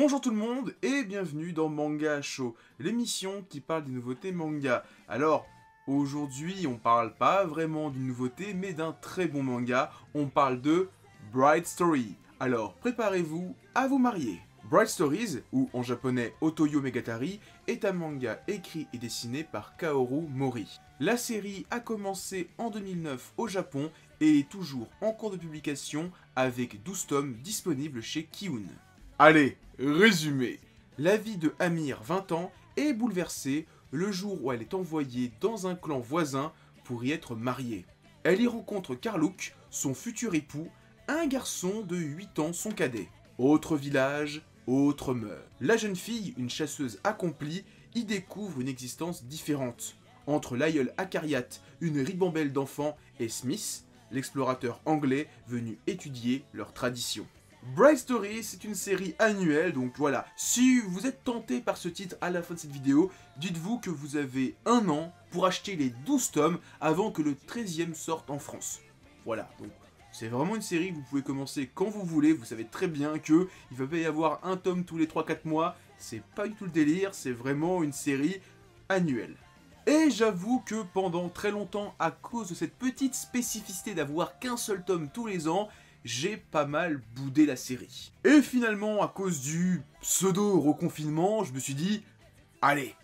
Bonjour tout le monde et bienvenue dans Manga Show, l'émission qui parle des nouveautés manga. Alors, aujourd'hui on parle pas vraiment d'une nouveauté mais d'un très bon manga, on parle de Bright Story. Alors préparez-vous à vous marier. Bright Stories, ou en japonais Otoyo Megatari, est un manga écrit et dessiné par Kaoru Mori. La série a commencé en 2009 au Japon et est toujours en cours de publication avec 12 tomes disponibles chez Kiun. Allez, résumé. La vie de Amir, 20 ans, est bouleversée le jour où elle est envoyée dans un clan voisin pour y être mariée. Elle y rencontre Karluk, son futur époux, un garçon de 8 ans, son cadet. Autre village, autre mœurs. La jeune fille, une chasseuse accomplie, y découvre une existence différente. Entre l'aïeul Akariat, une ribambelle d'enfants, et Smith, l'explorateur anglais venu étudier leurs traditions. Bright Story, c'est une série annuelle, donc voilà. Si vous êtes tenté par ce titre à la fin de cette vidéo, dites-vous que vous avez un an pour acheter les 12 tomes avant que le 13e sorte en France. Voilà, donc c'est vraiment une série que vous pouvez commencer quand vous voulez. Vous savez très bien qu'il va pas y avoir un tome tous les 3-4 mois. C'est pas du tout le délire, c'est vraiment une série annuelle. Et j'avoue que pendant très longtemps, à cause de cette petite spécificité d'avoir qu'un seul tome tous les ans, j'ai pas mal boudé la série. Et finalement, à cause du pseudo-reconfinement, je me suis dit, allez,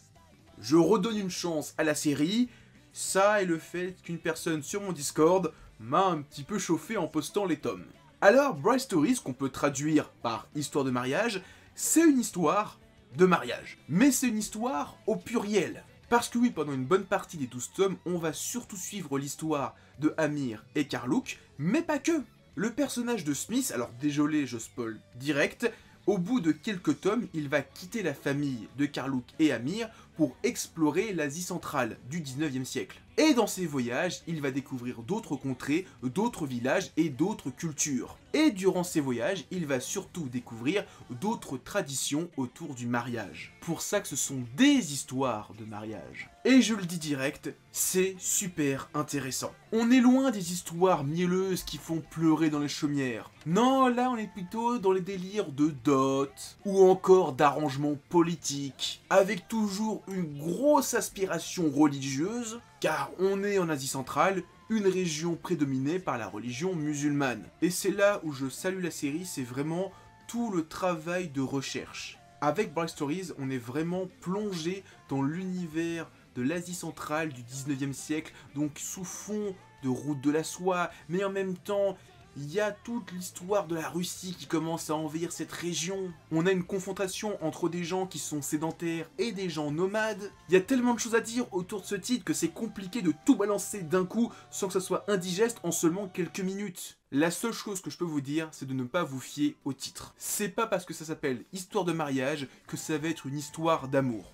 je redonne une chance à la série. Ça et le fait qu'une personne sur mon Discord m'a un petit peu chauffé en postant les tomes. Alors, Bright Stories, qu'on peut traduire par histoire de mariage, c'est une histoire de mariage. Mais c'est une histoire au pluriel. Parce que oui, pendant une bonne partie des 12 tomes, on va surtout suivre l'histoire de Amir et Karluk, mais pas que. Le personnage de Smith, alors désolé, je spoil direct, au bout de quelques tomes, il va quitter la famille de Karluk et Amir pour explorer l'Asie centrale du 19e siècle. Et dans ses voyages, il va découvrir d'autres contrées, d'autres villages et d'autres cultures. Et durant ces voyages, il va surtout découvrir d'autres traditions autour du mariage. Pour ça que ce sont des histoires de mariage. Et je le dis direct, c'est super intéressant. On est loin des histoires mielleuses qui font pleurer dans les chaumières. Non, là on est plutôt dans les délires de dot, ou encore d'arrangements politiques, avec toujours une grosse aspiration religieuse, car on est en Asie centrale, une région prédominée par la religion musulmane. Et c'est là où je salue la série, c'est vraiment tout le travail de recherche. Avec Bright Stories, on est vraiment plongé dans l'univers de l'Asie centrale du 19e siècle, donc sous fond de Route de la Soie, mais en même temps, il y a toute l'histoire de la Russie qui commence à envahir cette région. On a une confrontation entre des gens qui sont sédentaires et des gens nomades. Il y a tellement de choses à dire autour de ce titre que c'est compliqué de tout balancer d'un coup sans que ça soit indigeste en seulement quelques minutes. La seule chose que je peux vous dire, c'est de ne pas vous fier au titre. C'est pas parce que ça s'appelle histoire de mariage que ça va être une histoire d'amour.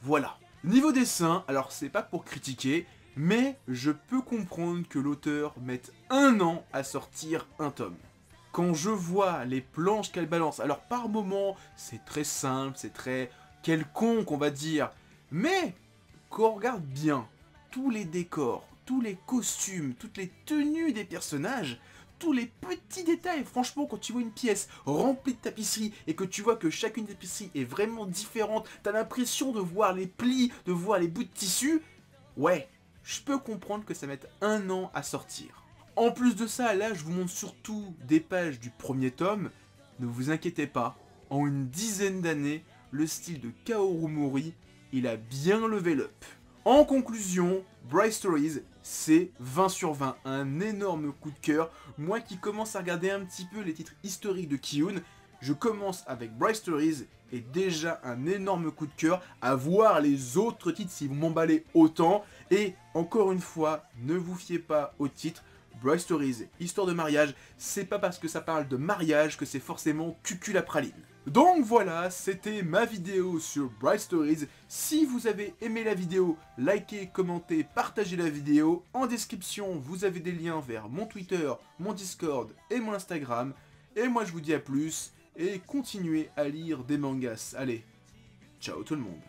Voilà. Niveau dessin, alors c'est pas pour critiquer, mais je peux comprendre que l'auteur mette un an à sortir un tome. Quand je vois les planches qu'elle balance, alors par moments c'est très simple, c'est très quelconque on va dire, mais quand on regarde bien tous les décors, tous les costumes, toutes les tenues des personnages, tous les petits détails, franchement quand tu vois une pièce remplie de tapisseries et que tu vois que chacune des tapisseries est vraiment différente, t'as l'impression de voir les plis, de voir les bouts de tissu, ouais, je peux comprendre que ça mette un an à sortir. En plus de ça, là je vous montre surtout des pages du premier tome, ne vous inquiétez pas, en une dizaine d'années, le style de Kaoru Mori, il a bien level up. En conclusion, Bright Stories, c'est 20 sur 20, un énorme coup de cœur. Moi qui commence à regarder un petit peu les titres historiques de Kiun, je commence avec Bright Stories et déjà un énorme coup de cœur à voir les autres titres si vous m'emballez autant. Et encore une fois, ne vous fiez pas au titre. Bright Stories, histoire de mariage, c'est pas parce que ça parle de mariage que c'est forcément cucul à praline. Donc voilà, c'était ma vidéo sur Bright Stories. Si vous avez aimé la vidéo, likez, commentez, partagez la vidéo. En description, vous avez des liens vers mon Twitter, mon Discord et mon Instagram. Et moi je vous dis à plus, et continuez à lire des mangas. Allez, ciao tout le monde.